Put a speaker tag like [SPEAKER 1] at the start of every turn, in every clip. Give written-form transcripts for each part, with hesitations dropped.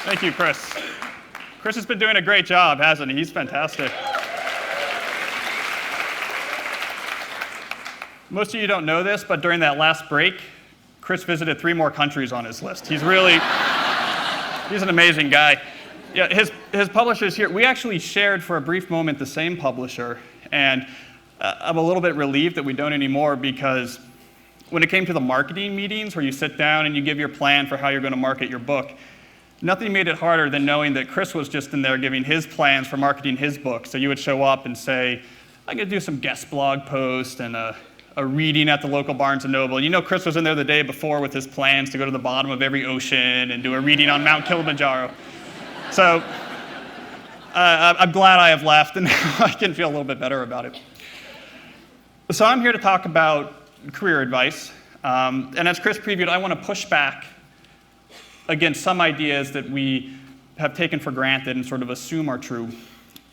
[SPEAKER 1] Thank you, Chris. Chris has been doing a great job, hasn't he? He's fantastic. Most of you don't know this, but during that last break, Chris visited 3 more countries on his list. He's an amazing guy. Yeah, his publishers here, we actually shared for a brief moment the same publisher, and I'm a little bit relieved that we don't anymore, because when it came to the marketing meetings where you sit down and you give your plan for how you're going to market your book, nothing made it harder than knowing that Chris was just in there giving his plans for marketing his book. So you would show up and say, I'm going to do some guest blog post and a reading at the local Barnes & Noble. And you know Chris was in there the day before with his plans to go to the bottom of every ocean and do a reading on Mount Kilimanjaro. So I'm glad I have left, and now I can feel a little bit better about it. So I'm here to talk about career advice. And as Chris previewed, I want to push back against some ideas that we have taken for granted and sort of assume are true.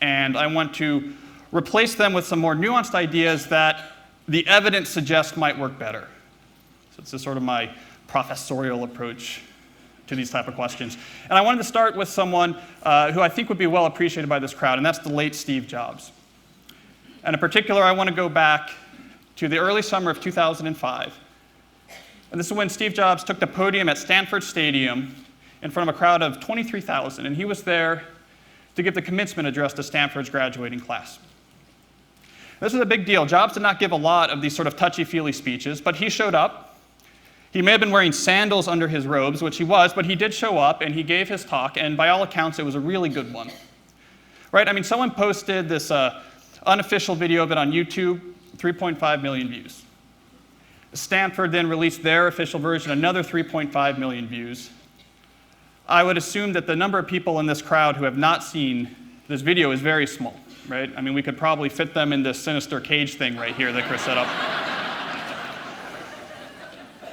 [SPEAKER 1] And I want to replace them with some more nuanced ideas that the evidence suggests might work better. So it's sort of my professorial approach to these type of questions. And I wanted to start with someone who I think would be well appreciated by this crowd, and that's the late Steve Jobs. And in particular, I want to go back to the early summer of 2005. And this is when Steve Jobs took the podium at Stanford Stadium in front of a crowd of 23,000, and he was there to give the commencement address to Stanford's graduating class. This was a big deal. Jobs did not give a lot of these sort of touchy-feely speeches, but he showed up. He may have been wearing sandals under his robes, which he was, but he did show up, and he gave his talk, and by all accounts, it was a really good one. Right? I mean, someone posted this unofficial video of it on YouTube, 3.5 million views. Stanford then released their official version, another 3.5 million views. I would assume that the number of people in this crowd who have not seen this video is very small, right? I mean, we could probably fit them in this sinister cage thing right here that Chris set up.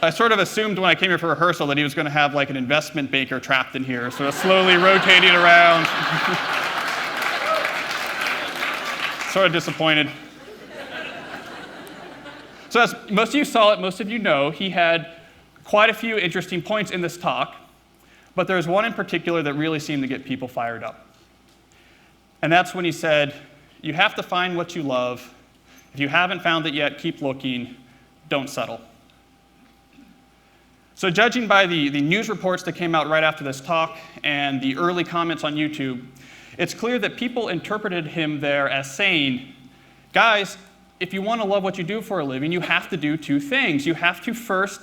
[SPEAKER 1] I sort of assumed when I came here for rehearsal that he was going to have like an investment banker trapped in here, sort of slowly rotating around. Sort of disappointed. So as most of you saw it, most of you know, he had quite a few interesting points in this talk, but there's one in particular that really seemed to get people fired up. And that's when he said, you have to find what you love. If you haven't found it yet, keep looking. Don't settle. So judging by the news reports that came out right after this talk and the early comments on YouTube, it's clear that people interpreted him there as saying, guys, if you want to love what you do for a living, you have to do 2 things. You have to first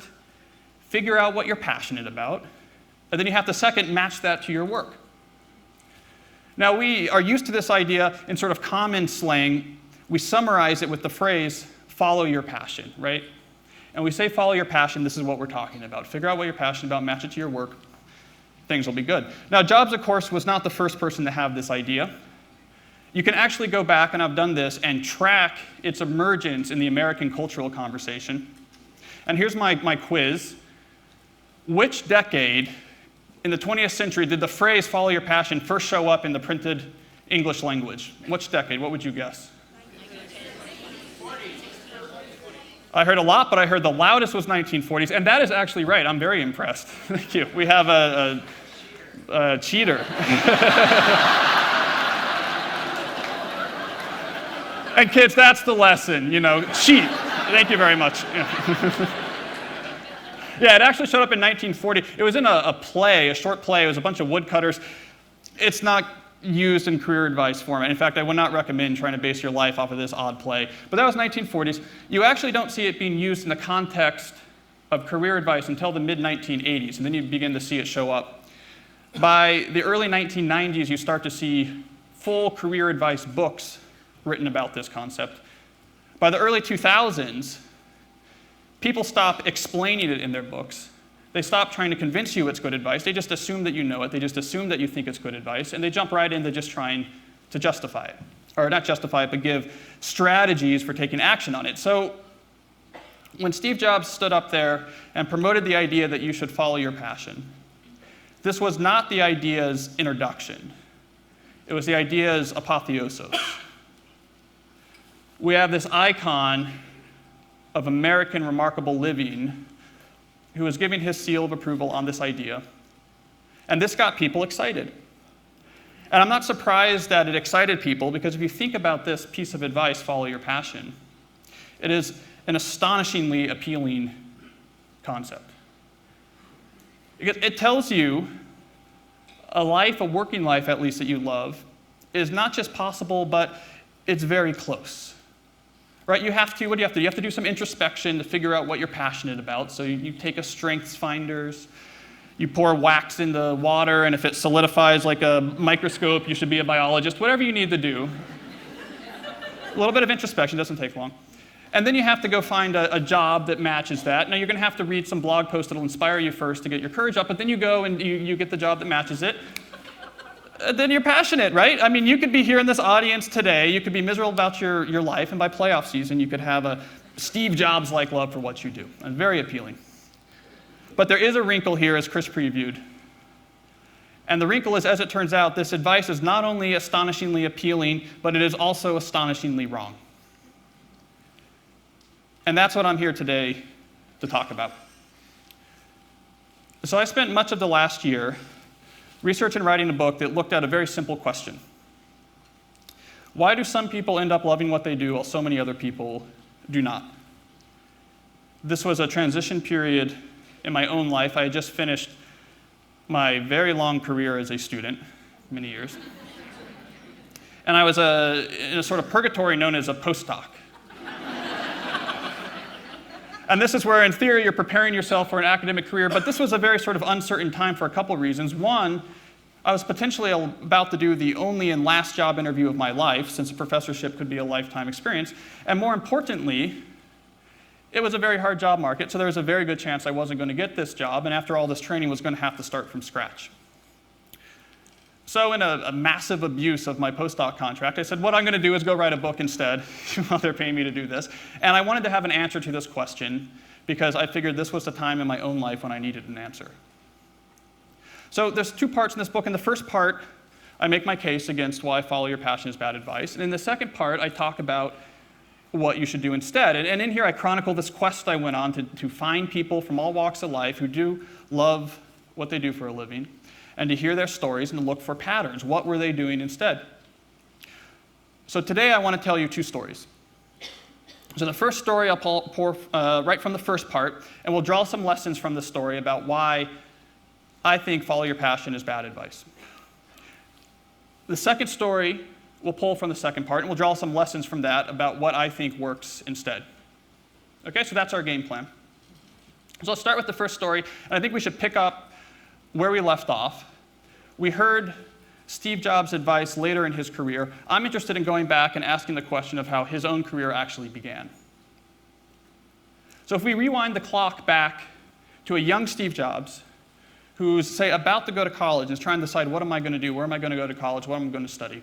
[SPEAKER 1] figure out what you're passionate about, and then you have to second match that to your work. Now, we are used to this idea in sort of common slang. We summarize it with the phrase, follow your passion, right? And we say follow your passion, this is what we're talking about. Figure out what you're passionate about, match it to your work, things will be good. Now, Jobs, of course, was not the first person to have this idea. You can actually go back, and I've done this, and track its emergence in the American cultural conversation. And here's my quiz. Which decade in the 20th century did the phrase follow your passion first show up in the printed English language? Which decade? What would you guess? 1940s. I heard a lot, but I heard the loudest was 1940s, and that is actually right. I'm very impressed. Thank you. We have a cheater. And kids, that's the lesson, cheat. Thank you very much. Yeah, it actually showed up in 1940. It was in a play, a short play. It was a bunch of woodcutters. It's not used in career advice format. In fact, I would not recommend trying to base your life off of this odd play. But that was 1940s. You actually don't see it being used in the context of career advice until the mid-1980s, and then you begin to see it show up. By the early 1990s, you start to see full career advice books written about this concept. By the early 2000s, people stop explaining it in their books. They stop trying to convince you it's good advice. They just assume that you know it. They just assume that you think it's good advice, and they jump right into just trying to justify it. Or not justify it, but give strategies for taking action on it. So when Steve Jobs stood up there and promoted the idea that you should follow your passion, this was not the idea's introduction. It was the idea's apotheosis. We have this icon of American remarkable living who is giving his seal of approval on this idea. And this got people excited. And I'm not surprised that it excited people, because if you think about this piece of advice, follow your passion, it is an astonishingly appealing concept. It tells you a life, a working life at least, that you love is not just possible, but it's very close. Right? You have to, what do you have to do? You have to do some introspection to figure out what you're passionate about. So you take a strengths finders, you pour wax into water, and if it solidifies like a microscope, you should be a biologist, whatever you need to do. A little bit of introspection doesn't take long. And then you have to go find a job that matches that. Now, you're going to have to read some blog posts that will inspire you first to get your courage up, but then you go and you get the job that matches it. Then you're passionate, right? I mean, you could be here in this audience today, you could be miserable about your life, and by playoff season, you could have a Steve Jobs-like love for what you do. And very appealing. But there is a wrinkle here, as Chris previewed. And the wrinkle is, as it turns out, this advice is not only astonishingly appealing, but it is also astonishingly wrong. And that's what I'm here today to talk about. So I spent much of the last year researching and writing a book that looked at a very simple question. Why do some people end up loving what they do while so many other people do not? This was a transition period in my own life. I had just finished my very long career as a student, many years. And I was in a sort of purgatory known as a postdoc. And this is where, in theory, you're preparing yourself for an academic career, but this was a very sort of uncertain time for a couple reasons. One, I was potentially about to do the only and last job interview of my life, since a professorship could be a lifetime experience. And more importantly, it was a very hard job market, so there was a very good chance I wasn't going to get this job, and after all this training, was going to have to start from scratch. So in a massive abuse of my postdoc contract, I said, what I'm going to do is go write a book instead, while they're paying me to do this. And I wanted to have an answer to this question, because I figured this was the time in my own life when I needed an answer. So there's two parts in this book. In the first part, I make my case against why follow your passion is bad advice. And in the second part, I talk about what you should do instead. And in here, I chronicle this quest I went on to find people from all walks of life who do love what they do for a living, and to hear their stories and to look for patterns. What were they doing instead? So today I want to tell you two stories. So the first story I'll pour right from the first part, and we'll draw some lessons from the story about why I think follow your passion is bad advice. The second story we'll pull from the second part, and we'll draw some lessons from that about what I think works instead. Okay, so that's our game plan. So let's start with the first story, and I think we should pick up where we left off. We heard Steve Jobs' advice later in his career. I'm interested in going back and asking the question of how his own career actually began. So if we rewind the clock back to a young Steve Jobs, who's, say, about to go to college and is trying to decide, what am I going to do? Where am I going to go to college? What am I going to study?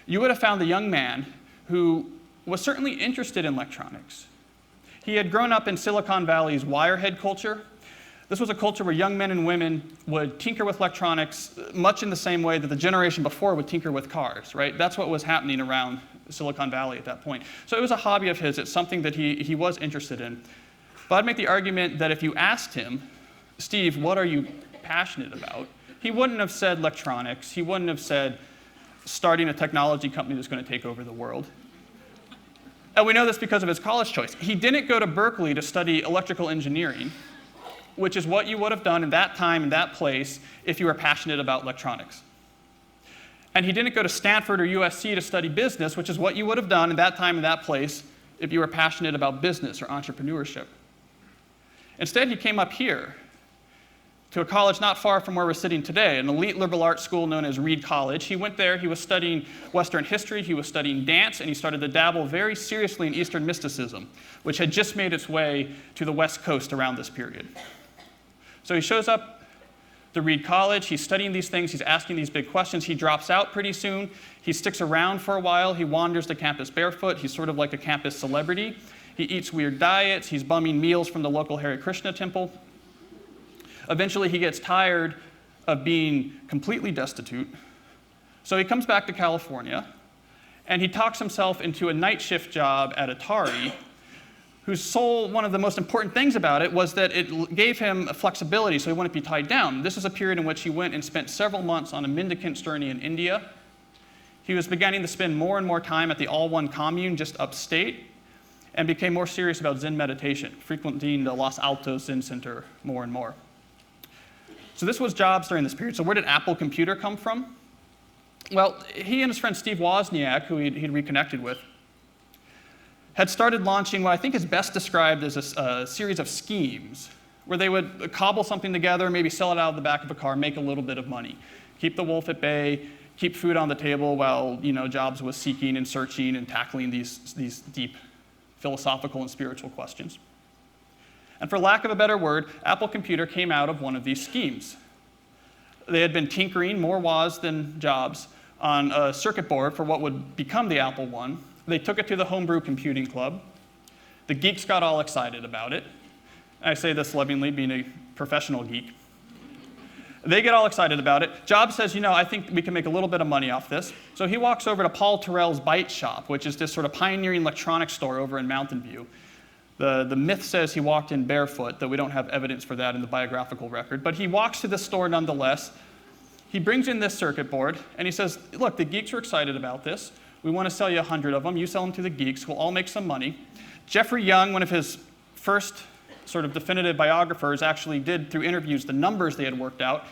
[SPEAKER 1] You would have found a young man who was certainly interested in electronics. He had grown up in Silicon Valley's wirehead culture. This was a culture where young men and women would tinker with electronics much in the same way that the generation before would tinker with cars, right? That's what was happening around Silicon Valley at that point. So it was a hobby of his. It's something that he was interested in. But I'd make the argument that if you asked him, Steve, what are you passionate about? He wouldn't have said electronics. He wouldn't have said starting a technology company that's going to take over the world. And we know this because of his college choice. He didn't go to Berkeley to study electrical engineering, which is what you would have done in that time, in that place, if you were passionate about electronics. And he didn't go to Stanford or USC to study business, which is what you would have done in that time, in that place, if you were passionate about business or entrepreneurship. Instead, he came up here to a college not far from where we're sitting today, an elite liberal arts school known as Reed College. He went there, he was studying Western history, he was studying dance, and he started to dabble very seriously in Eastern mysticism, which had just made its way to the West Coast around this period. So he shows up to Reed College, he's studying these things, he's asking these big questions, he drops out pretty soon, he sticks around for a while, he wanders the campus barefoot, he's sort of like a campus celebrity, he eats weird diets, he's bumming meals from the local Hare Krishna temple. Eventually he gets tired of being completely destitute, so he comes back to California, and he talks himself into a night shift job at Atari, one of the most important things about it was that it gave him flexibility so he wouldn't be tied down. This is a period in which he went and spent several months on a mendicant's journey in India. He was beginning to spend more and more time at the All-One commune just upstate and became more serious about Zen meditation, frequenting the Los Altos Zen Center more and more. So this was Jobs during this period. So where did Apple Computer come from? Well, he and his friend Steve Wozniak, who he'd reconnected with, had started launching what I think is best described as a series of schemes where they would cobble something together, maybe sell it out of the back of a car, make a little bit of money, keep the wolf at bay, keep food on the table while Jobs was seeking and searching and tackling these deep philosophical and spiritual questions. And for lack of a better word, Apple Computer came out of one of these schemes. They had been tinkering, more Woz than Jobs, on a circuit board for what would become the Apple I. They took it to the Homebrew Computing Club. The geeks got all excited about it. I say this lovingly, being a professional geek. They get all excited about it. Jobs says, I think we can make a little bit of money off this. So he walks over to Paul Terrell's Byte Shop, which is this sort of pioneering electronics store over in Mountain View. The myth says he walked in barefoot, though we don't have evidence for that in the biographical record. But he walks to the store nonetheless. He brings in this circuit board, and he says, look, the geeks are excited about this. We want to sell you 100 of them. You sell them to the geeks. We'll all make some money. Jeffrey Young, one of his first sort of definitive biographers, actually did, through interviews, the numbers they had worked out.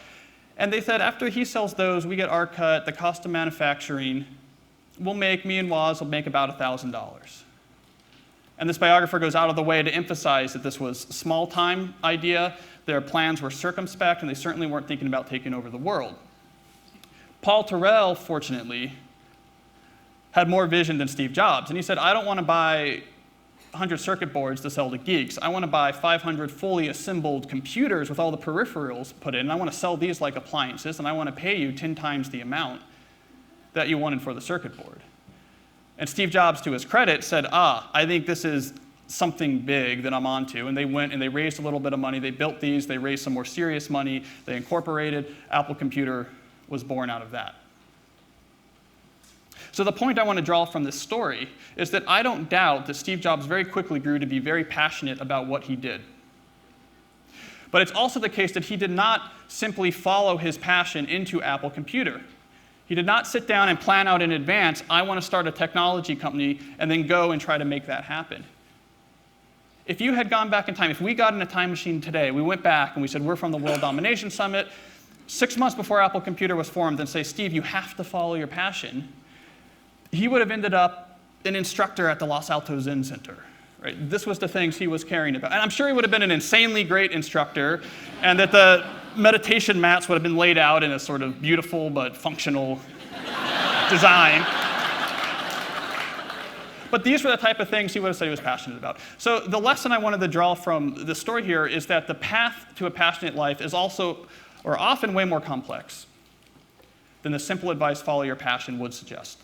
[SPEAKER 1] And they said, after he sells those, we get our cut, the cost of manufacturing, me and Woz will make about $1,000. And this biographer goes out of the way to emphasize that this was a small-time idea, their plans were circumspect, and they certainly weren't thinking about taking over the world. Paul Terrell, fortunately, had more vision than Steve Jobs. And he said, I don't want to buy 100 circuit boards to sell to geeks. I want to buy 500 fully assembled computers with all the peripherals put in. And I want to sell these like appliances, and I want to pay you 10 times the amount that you wanted for the circuit board. And Steve Jobs, to his credit, said, I think this is something big that I'm onto. And they went and they raised a little bit of money. They built these. They raised some more serious money. They incorporated. Apple Computer was born out of that. So the point I want to draw from this story is that I don't doubt that Steve Jobs very quickly grew to be very passionate about what he did. But it's also the case that he did not simply follow his passion into Apple Computer. He did not sit down and plan out in advance, I want to start a technology company, and then go and try to make that happen. If you had gone back in time, if we got in a time machine today, we went back and we said, we're from the World Domination Summit, 6 months before Apple Computer was formed, and say, Steve, you have to follow your passion, he would have ended up an instructor at the Los Altos Zen Center. Right? This was the things he was caring about. And I'm sure he would have been an insanely great instructor, and that the meditation mats would have been laid out in a sort of beautiful but functional design. But these were the type of things he would have said he was passionate about. So the lesson I wanted to draw from the story here is that the path to a passionate life is also, or often, way more complex than the simple advice, follow your passion, would suggest.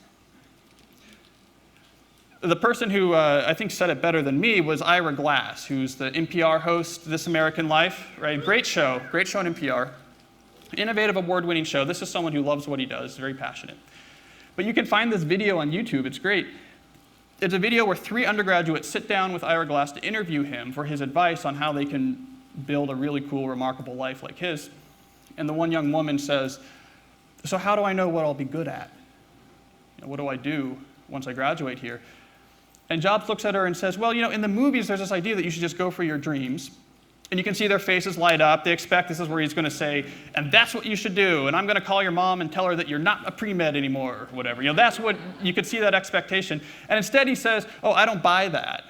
[SPEAKER 1] The person who I think said it better than me was Ira Glass, who's the NPR host, This American Life. Right? Great show on NPR. Innovative, award-winning show. This is someone who loves what he does, very passionate. But you can find this video on YouTube. It's great. It's a video where 3 undergraduates sit down with Ira Glass to interview him for his advice on how they can build a really cool, remarkable life like his. And the one young woman says, so how do I know what I'll be good at? What do I do once I graduate here? And Jobs looks at her and says, well, in the movies, there's this idea that you should just go for your dreams. And you can see their faces light up. They expect this is where he's going to say, and that's what you should do. And I'm going to call your mom and tell her that you're not a pre-med anymore, or whatever. That's what, you could see that expectation. And instead he says, oh, I don't buy that.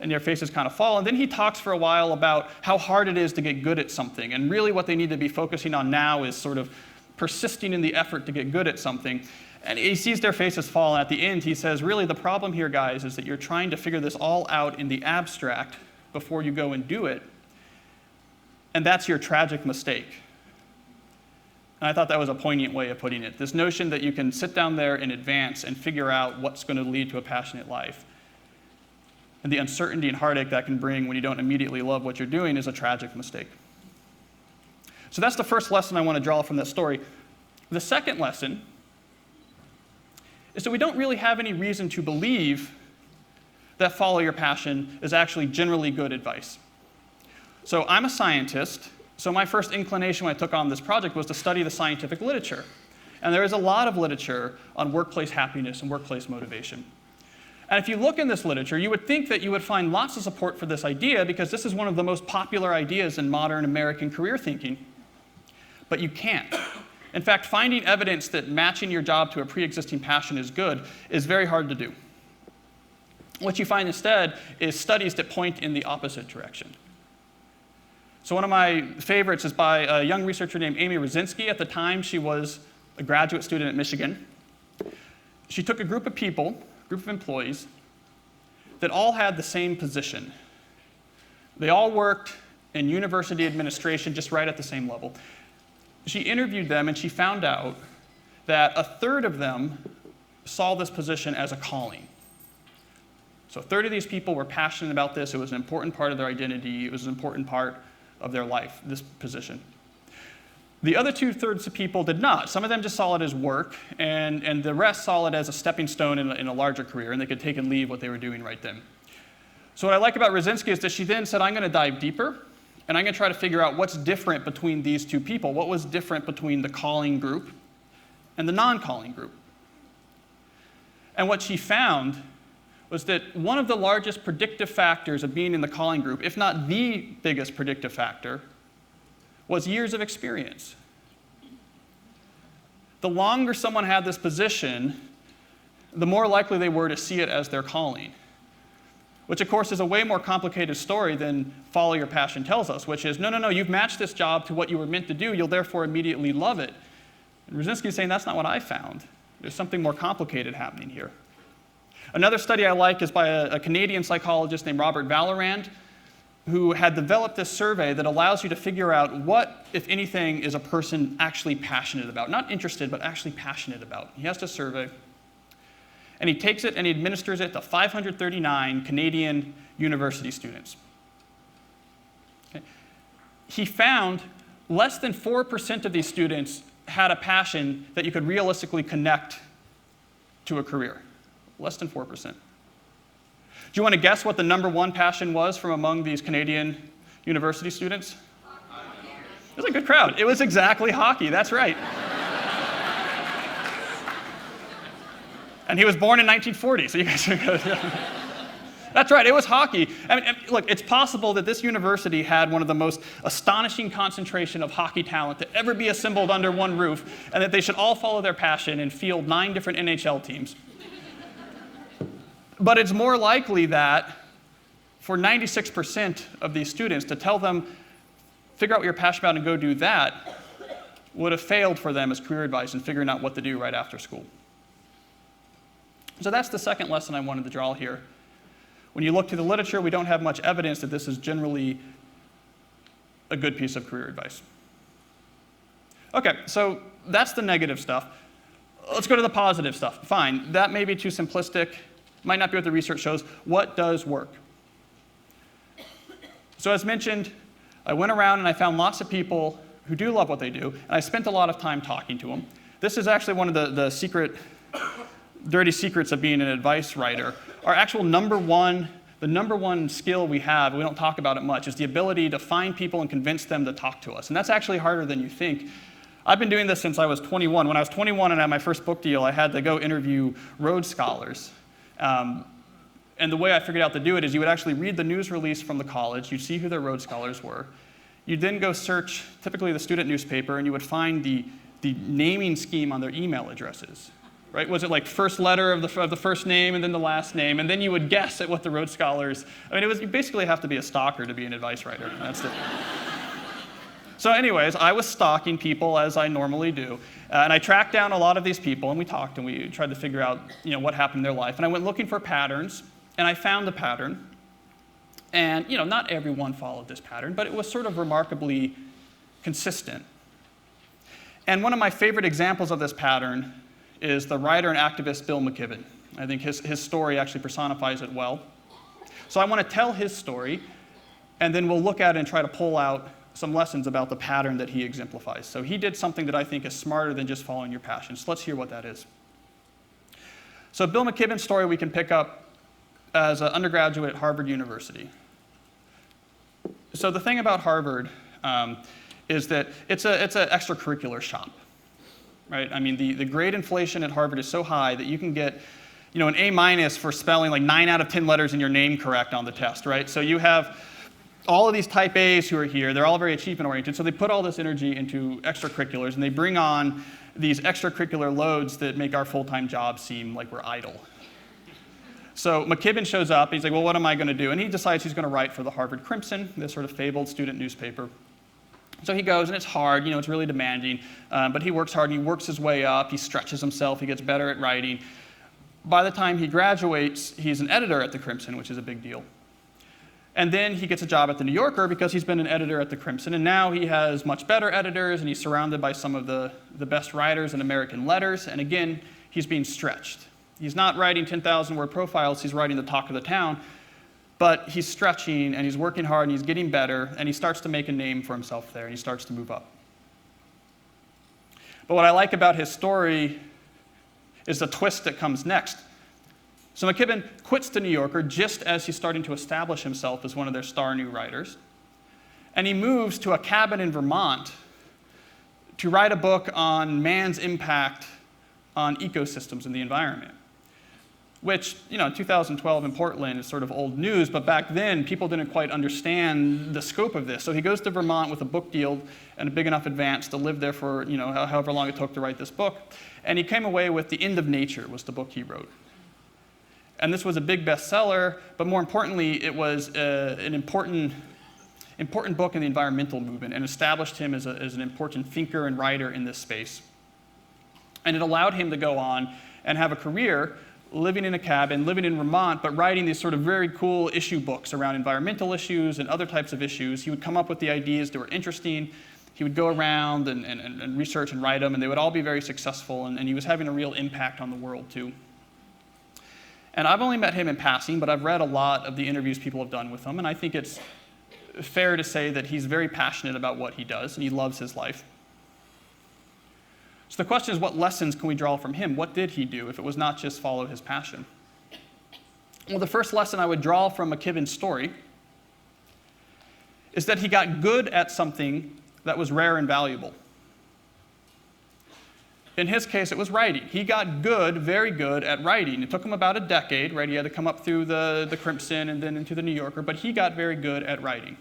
[SPEAKER 1] And their faces kind of fall. And then he talks for a while about how hard it is to get good at something. And really what they need to be focusing on now is sort of persisting in the effort to get good at something. And he sees their faces fall, and at the end he says, really the problem here, guys, is that you're trying to figure this all out in the abstract before you go and do it. And that's your tragic mistake. And I thought that was a poignant way of putting it. This notion that you can sit down there in advance and figure out what's going to lead to a passionate life. And the uncertainty and heartache that can bring when you don't immediately love what you're doing is a tragic mistake. So that's the first lesson I want to draw from this story. The second lesson is that we don't really have any reason to believe that follow your passion is actually generally good advice. So I'm a scientist, so my first inclination when I took on this project was to study the scientific literature. And there is a lot of literature on workplace happiness and workplace motivation. And if you look in this literature, you would think that you would find lots of support for this idea because this is one of the most popular ideas in modern American career thinking. But you can't. In fact, finding evidence that matching your job to a pre-existing passion is good is very hard to do. What you find instead is studies that point in the opposite direction. So one of my favorites is by a young researcher named Amy Rosinski. At the time, she was a graduate student at Michigan. She took a group of people, a group of employees, that all had the same position. They all worked in university administration, just right at the same level. She interviewed them, and she found out that a third of them saw this position as a calling. So a third of these people were passionate about this. It was an important part of their identity. It was an important part of their life, this position. The other 2/3 of people did not. Some of them just saw it as work, and the rest saw it as a stepping stone in a larger career, and they could take and leave what they were doing right then. So what I like about Rosinski is that she then said, I'm going to dive deeper, and I'm going to try to figure out what's different between these two people. What was different between the calling group and the non-calling group? And what she found was that one of the largest predictive factors of being in the calling group, if not the biggest predictive factor, was years of experience. The longer someone had this position, the more likely they were to see it as their calling, which of course is a way more complicated story than follow your passion tells us, which is, no, you've matched this job to what you were meant to do, you'll therefore immediately love it. And Rosinski is saying that's not what I found. There's something more complicated happening here. Another study I like is by a Canadian psychologist named Robert Vallerand, who had developed this survey that allows you to figure out what, if anything, is a person actually passionate about. Not interested, but actually passionate about. He has this survey, and he takes it and he administers it to 539 Canadian university students. Okay. He found less than 4% of these students had a passion that you could realistically connect to a career. Less than 4%. Do you want to guess what the number one passion was from among these Canadian university students? Hockey. It was a good crowd. It was exactly hockey. That's right. And he was born in 1940, so you guys are good. That's right, it was hockey. I mean, look, it's possible that this university had one of the most astonishing concentration of hockey talent to ever be assembled under one roof, and that they should all follow their passion and field 9 different NHL teams. But it's more likely that for 96% of these students, to tell them, figure out what you're passionate about and go do that, would have failed for them as career advice in figuring out what to do right after school. So that's the second lesson I wanted to draw here. When you look to the literature, we don't have much evidence that this is generally a good piece of career advice. Okay, so that's the negative stuff. Let's go to the positive stuff. Fine, that may be too simplistic. Might not be what the research shows. What does work? So as mentioned, I went around and I found lots of people who do love what they do, and I spent a lot of time talking to them. This is actually one of the dirty secrets of being an advice writer. Our actual the number one skill we have, we don't talk about it much, is the ability to find people and convince them to talk to us. And that's actually harder than you think. I've been doing this since I was 21. When I was 21 and I had my first book deal, I had to go interview Rhodes Scholars. And the way I figured out to do it is you would actually read the news release from the college, you'd see who their Rhodes Scholars were, you'd then go search, typically the student newspaper, and you would find the naming scheme on their email addresses. Right? Was it like first letter of the first name and then the last name, and then you would guess at what the Rhodes Scholars, you basically have to be a stalker to be an advice writer. That's it. So anyways, I was stalking people as I normally do, and I tracked down a lot of these people, and we talked, and we tried to figure out what happened in their life. And I went looking for patterns, and I found a pattern. And not everyone followed this pattern, but it was sort of remarkably consistent. And one of my favorite examples of this pattern is the writer and activist Bill McKibben. I think his story actually personifies it well. So I want to tell his story, and then we'll look at it and try to pull out some lessons about the pattern that he exemplifies. So he did something that I think is smarter than just following your passion. So let's hear what that is. So Bill McKibben's story we can pick up as an undergraduate at Harvard University. So the thing about Harvard is that it's an extracurricular shop, right? I mean, the grade inflation at Harvard is so high that you can get an A- for spelling like 9 out of 10 letters in your name correct on the test, right? So you have all of these type A's who are here. They're all very achievement oriented. So they put all this energy into extracurriculars, and they bring on these extracurricular loads that make our full-time job seem like we're idle. So McKibben shows up. He's like, well, what am I going to do? And he decides he's going to write for the Harvard Crimson, this sort of fabled student newspaper. So he goes, and it's hard. It's really demanding. But he works hard, and he works his way up. He stretches himself. He gets better at writing. By the time he graduates, he's an editor at the Crimson, which is a big deal. And then he gets a job at the New Yorker because he's been an editor at the Crimson. And now he has much better editors, and he's surrounded by some of the best writers in American letters. And again, he's being stretched. He's not writing 10,000-word profiles. He's writing the talk of the town. But he's stretching, and he's working hard, and he's getting better, and he starts to make a name for himself there, and he starts to move up. But what I like about his story is the twist that comes next. So McKibben quits the New Yorker just as he's starting to establish himself as one of their star new writers. And he moves to a cabin in Vermont to write a book on man's impact on ecosystems and the environment, which, in 2012 in Portland is sort of old news, but back then people didn't quite understand the scope of this. So he goes to Vermont with a book deal and a big enough advance to live there for, however long it took to write this book. And he came away with The End of Nature was the book he wrote. And this was a big bestseller, but more importantly, it was an important book in the environmental movement and established him as an important thinker and writer in this space. And it allowed him to go on and have a career living in a cabin, living in Vermont, but writing these sort of very cool issue books around environmental issues and other types of issues. He would come up with the ideas that were interesting. He would go around and research and write them, and they would all be very successful, and he was having a real impact on the world, too. And I've only met him in passing, but I've read a lot of the interviews people have done with him, and I think it's fair to say that he's very passionate about what he does, and he loves his life. So the question is, what lessons can we draw from him? What did he do if it was not just follow his passion? Well, the first lesson I would draw from McKibben's story is that he got good at something that was rare and valuable. In his case, it was writing. He got good, very good at writing. It took him about a decade, right? He had to come up through the Crimson and then into the New Yorker, but he got very good at writing.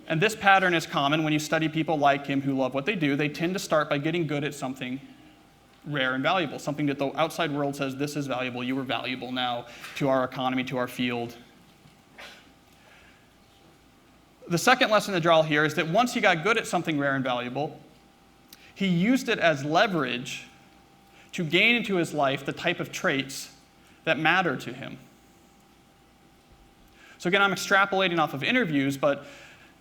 [SPEAKER 1] And this pattern is common when you study people like him who love what they do. They tend to start by getting good at something rare and valuable, something that the outside world says, this is valuable, you are valuable now to our economy, to our field. The second lesson to draw here is that once he got good at something rare and valuable, he used it as leverage to gain into his life the type of traits that matter to him. So again, I'm extrapolating off of interviews, but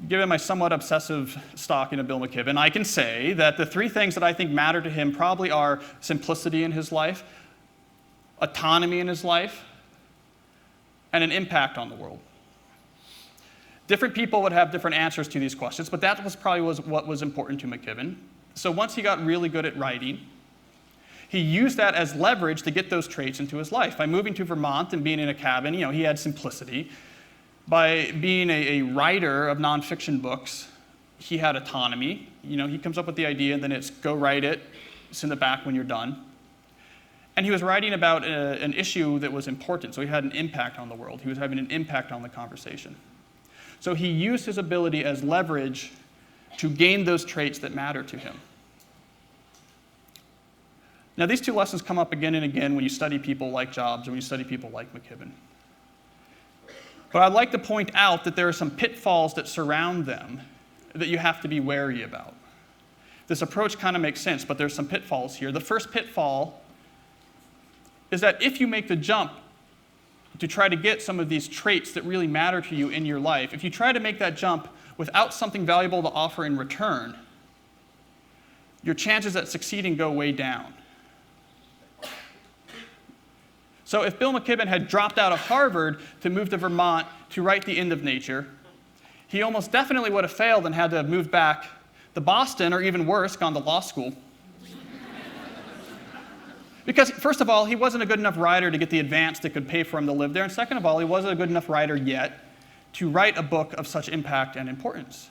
[SPEAKER 1] given my somewhat obsessive stalking of Bill McKibben, I can say that the three things that I think matter to him probably are simplicity in his life, autonomy in his life, and an impact on the world. Different people would have different answers to these questions, but that was probably what was important to McKibben. So once he got really good at writing, he used that as leverage to get those traits into his life. By moving to Vermont and being in a cabin, he had simplicity. By being a writer of nonfiction books, he had autonomy. He comes up with the idea, and then it's go write it, send it back when you're done. And he was writing about an issue that was important, so he had an impact on the world. He was having an impact on the conversation. So he used his ability as leverage to gain those traits that matter to him. Now, these two lessons come up again and again when you study people like Jobs or when you study people like McKibben. But I'd like to point out that there are some pitfalls that surround them that you have to be wary about. This approach kind of makes sense, but there's some pitfalls here. The first pitfall is that if you make the jump to try to get some of these traits that really matter to you in your life, if you try to make that jump without something valuable to offer in return, your chances at succeeding go way down. So if Bill McKibben had dropped out of Harvard to move to Vermont to write The End of Nature, he almost definitely would have failed and had to have moved back to Boston, or even worse, gone to law school. Because first of all, he wasn't a good enough writer to get the advance that could pay for him to live there. And second of all, he wasn't a good enough writer yet to write a book of such impact and importance.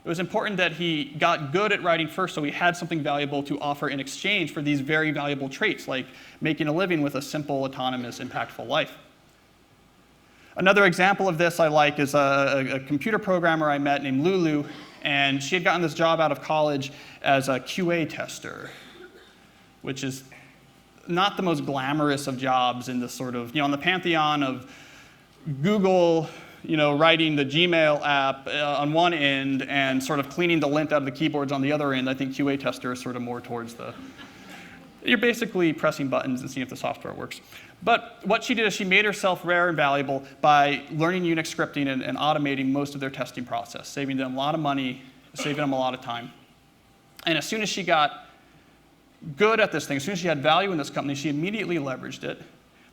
[SPEAKER 1] It was important that he got good at writing first so he had something valuable to offer in exchange for these very valuable traits, like making a living with a simple, autonomous, impactful life. Another example of this I like is a computer programmer I met named Lulu, and she had gotten this job out of college as a QA tester, which is not the most glamorous of jobs in this sort of, on the pantheon of Google, writing the Gmail app on one end and sort of cleaning the lint out of the keyboards on the other end. I think QA tester is sort of more towards you're basically pressing buttons and seeing if the software works. But what she did is she made herself rare and valuable by learning Unix scripting and automating most of their testing process, saving them a lot of money, saving them a lot of time. And as soon as she got good at this thing, as soon as she had value in this company, she immediately leveraged it.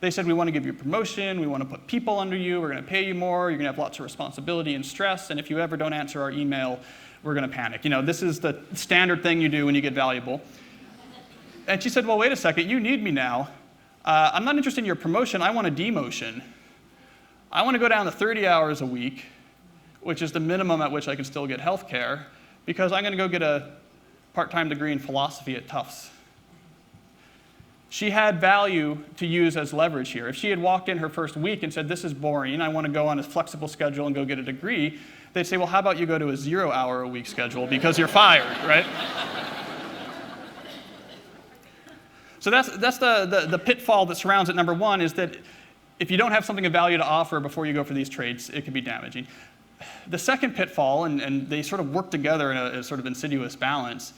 [SPEAKER 1] They said, we want to give you a promotion, we want to put people under you, we're going to pay you more, you're going to have lots of responsibility and stress, and if you ever don't answer our email, we're going to panic. This is the standard thing you do when you get valuable. And she said, well, wait a second, you need me now. I'm not interested in your promotion, I want a demotion. I want to go down to 30 hours a week, which is the minimum at which I can still get health care, because I'm going to go get a part-time degree in philosophy at Tufts. She had value to use as leverage here. If she had walked in her first week and said, this is boring, I want to go on a flexible schedule and go get a degree, they'd say, well, how about you go to a 0-hour-a-week schedule because you're fired, right? So that's the pitfall that surrounds it. Number one is that if you don't have something of value to offer before you go for these traits, it can be damaging. The second pitfall, and they sort of work together in a sort of insidious balance,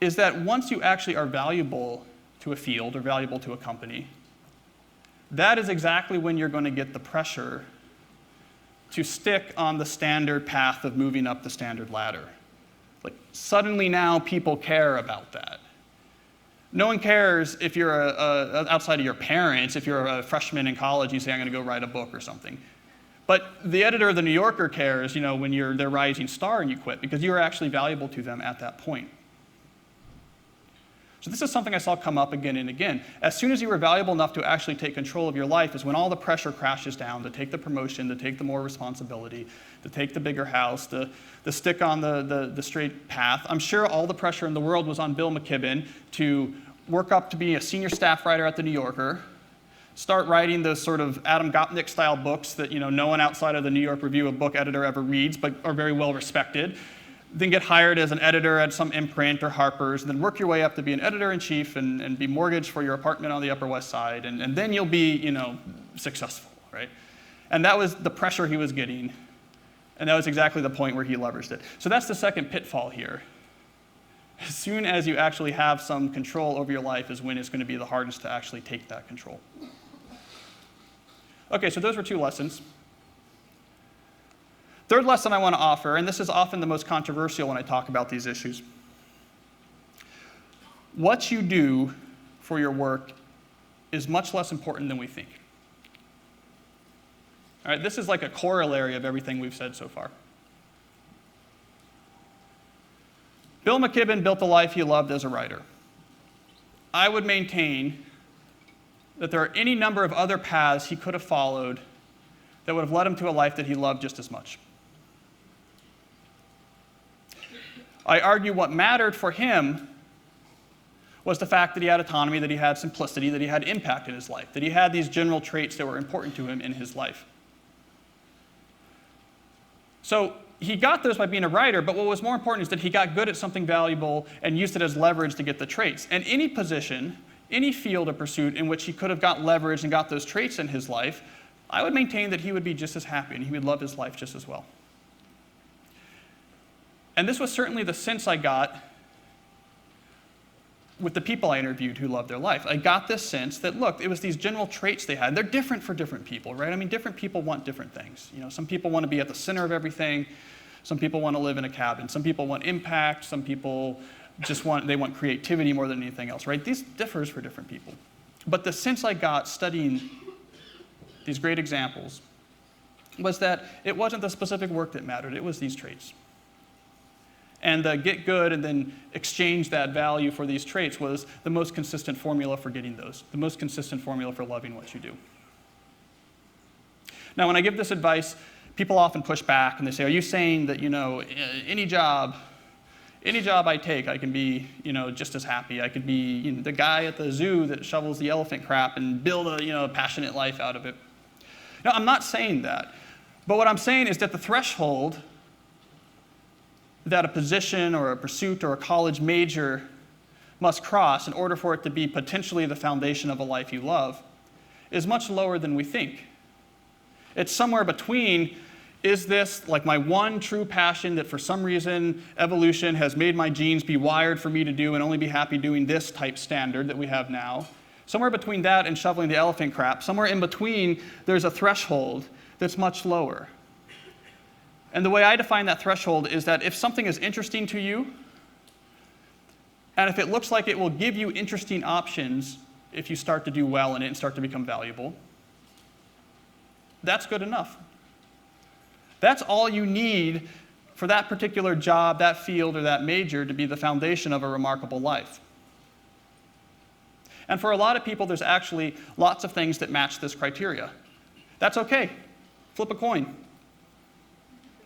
[SPEAKER 1] is that once you actually are valuable to a field or valuable to a company, that is exactly when you're going to get the pressure to stick on the standard path of moving up the standard ladder. Like, suddenly now people care about that. No one cares if you're outside of your parents, if you're a freshman in college, you say, I'm going to go write a book or something. But the editor of The New Yorker cares, when you're their rising star and you quit, because you are actually valuable to them at that point. So this is something I saw come up again and again. As soon as you were valuable enough to actually take control of your life is when all the pressure crashes down to take the promotion, to take the more responsibility, to take the bigger house, to stick on the straight path. I'm sure all the pressure in the world was on Bill McKibben to work up to be a senior staff writer at The New Yorker, start writing those sort of Adam Gopnik-style books that no one outside of the New York Review of Book editor ever reads, but are very well respected. Then get hired as an editor at some imprint or Harper's, and then work your way up to be an editor-in-chief and be mortgaged for your apartment on the Upper West Side, and then you'll be, successful, right? And that was the pressure he was getting, and that was exactly the point where he leveraged it. So that's the second pitfall here. As soon as you actually have some control over your life is when it's going to be the hardest to actually take that control. Okay, so those were 2 lessons. Third lesson I want to offer, and this is often the most controversial when I talk about these issues. What you do for your work is much less important than we think. All right, this is like a corollary of everything we've said so far. Bill McKibben built the life he loved as a writer. I would maintain that there are any number of other paths he could have followed that would have led him to a life that he loved just as much. I argue what mattered for him was the fact that he had autonomy, that he had simplicity, that he had impact in his life, that he had these general traits that were important to him in his life. So he got those by being a writer, but what was more important is that he got good at something valuable and used it as leverage to get the traits. And any position, any field of pursuit in which he could have got leverage and got those traits in his life, I would maintain that he would be just as happy and he would love his life just as well. And this was certainly the sense I got with the people I interviewed who loved their life. I got this sense that, look, it was these general traits they had. They're different for different people, right? I mean, different people want different things. Some people want to be at the center of everything. Some people want to live in a cabin. Some people want impact. Some people they want creativity more than anything else, right? These differs for different people. But the sense I got studying these great examples was that it wasn't the specific work that mattered. It was these traits. And the get good and then exchange that value for these traits was the most consistent formula for getting those, the most consistent formula for loving what you do. Now, when I give this advice, people often push back and they say, are you saying that, any job I take, I can be, just as happy. I could be the guy at the zoo that shovels the elephant crap and build a, passionate life out of it. No, I'm not saying that. But what I'm saying is that the threshold that a position or a pursuit or a college major must cross in order for it to be potentially the foundation of a life you love is much lower than we think. It's somewhere between, is this like my one true passion that for some reason evolution has made my genes be wired for me to do and only be happy doing this type standard that we have now? Somewhere between that and shoveling the elephant crap, somewhere in between, there's a threshold that's much lower. And the way I define that threshold is that if something is interesting to you, and if it looks like it will give you interesting options if you start to do well in it and start to become valuable, that's good enough. That's all you need for that particular job, that field, or that major to be the foundation of a remarkable life. And for a lot of people, there's actually lots of things that match this criteria. That's okay. Flip a coin.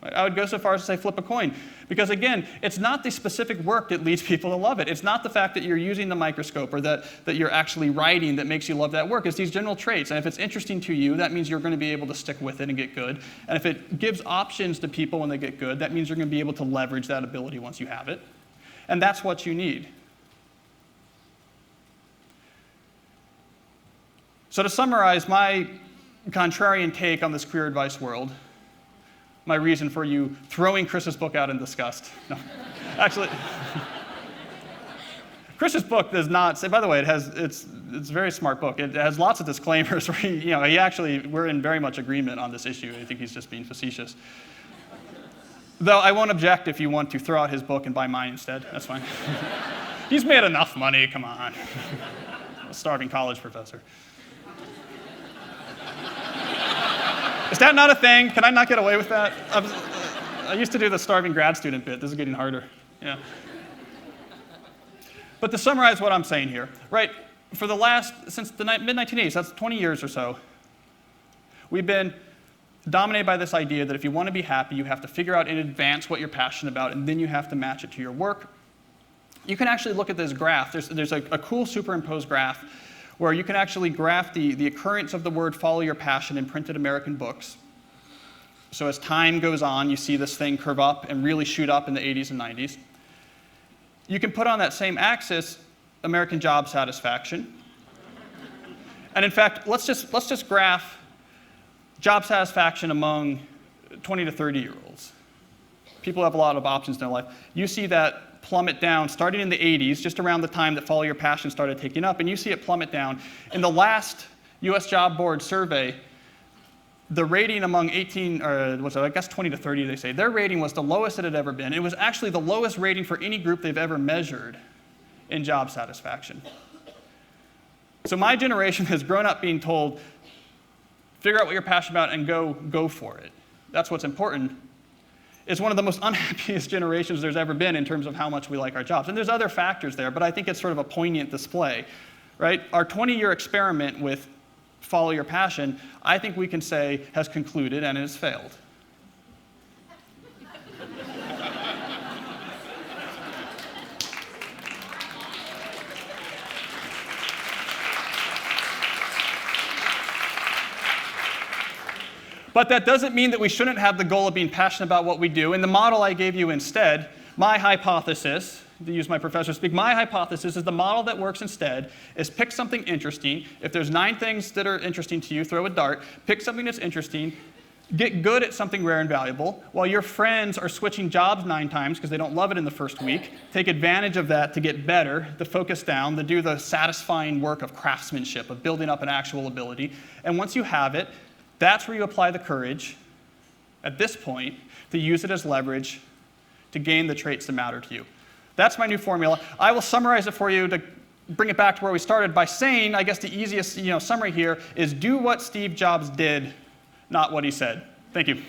[SPEAKER 1] I would go so far as to say flip a coin. Because again, it's not the specific work that leads people to love it. It's not the fact that you're using the microscope or that you're actually writing that makes you love that work. It's these general traits. And if it's interesting to you, that means you're going to be able to stick with it and get good. And if it gives options to people when they get good, that means you're going to be able to leverage that ability once you have it. And that's what you need. So to summarize my contrarian take on this career advice world, my reason for you throwing Chris's book out in disgust. No, actually, Chris's book does not say, by the way, it's a very smart book. It has lots of disclaimers where we're in very much agreement on this issue. I think he's just being facetious. Though I won't object if you want to throw out his book and buy mine instead. That's fine. He's made enough money, come on. A starving college professor. Is that not a thing? Can I not get away with that? I used to do the starving grad student bit. This is getting harder. Yeah. But to summarize what I'm saying here, right? Since the mid-1980s, that's 20 years or so, we've been dominated by this idea that if you want to be happy, you have to figure out in advance what you're passionate about, and then you have to match it to your work. You can actually look at this graph. There's a cool superimposed graph where you can actually graph the occurrence of the word follow your passion in printed American books. So as time goes on, you see this thing curve up and really shoot up in the 80s and 90s. You can put on that same axis American job satisfaction. And in fact, let's just graph job satisfaction among 20 to 30-year-olds. People have a lot of options in their life. You see that plummet down starting in the 80s, just around the time that Follow Your Passion started taking up, and you see it plummet down. In the last US Job Board survey, the rating among 18, or was it, I guess 20 to 30, they say, their rating was the lowest it had ever been. It was actually the lowest rating for any group they've ever measured in job satisfaction. So my generation has grown up being told, figure out what you're passionate about and go for it. That's what's important. It's one of the most unhappiest generations there's ever been in terms of how much we like our jobs. And there's other factors there, but I think it's sort of a poignant display, right? Our 20-year experiment with follow your passion, I think we can say has concluded and it has failed. But that doesn't mean that we shouldn't have the goal of being passionate about what we do. In the model I gave you instead, my hypothesis, to use my professor speak, my hypothesis is the model that works instead is pick something interesting. If there's 9 things that are interesting to you, throw a dart. Pick something that's interesting. Get good at something rare and valuable. While your friends are switching jobs 9 times because they don't love it in the first week, take advantage of that to get better, to focus down, to do the satisfying work of craftsmanship, of building up an actual ability. And once you have it, that's where you apply the courage, at this point, to use it as leverage to gain the traits that matter to you. That's my new formula. I will summarize it for you to bring it back to where we started by saying, I guess the easiest summary here is do what Steve Jobs did, not what he said. Thank you.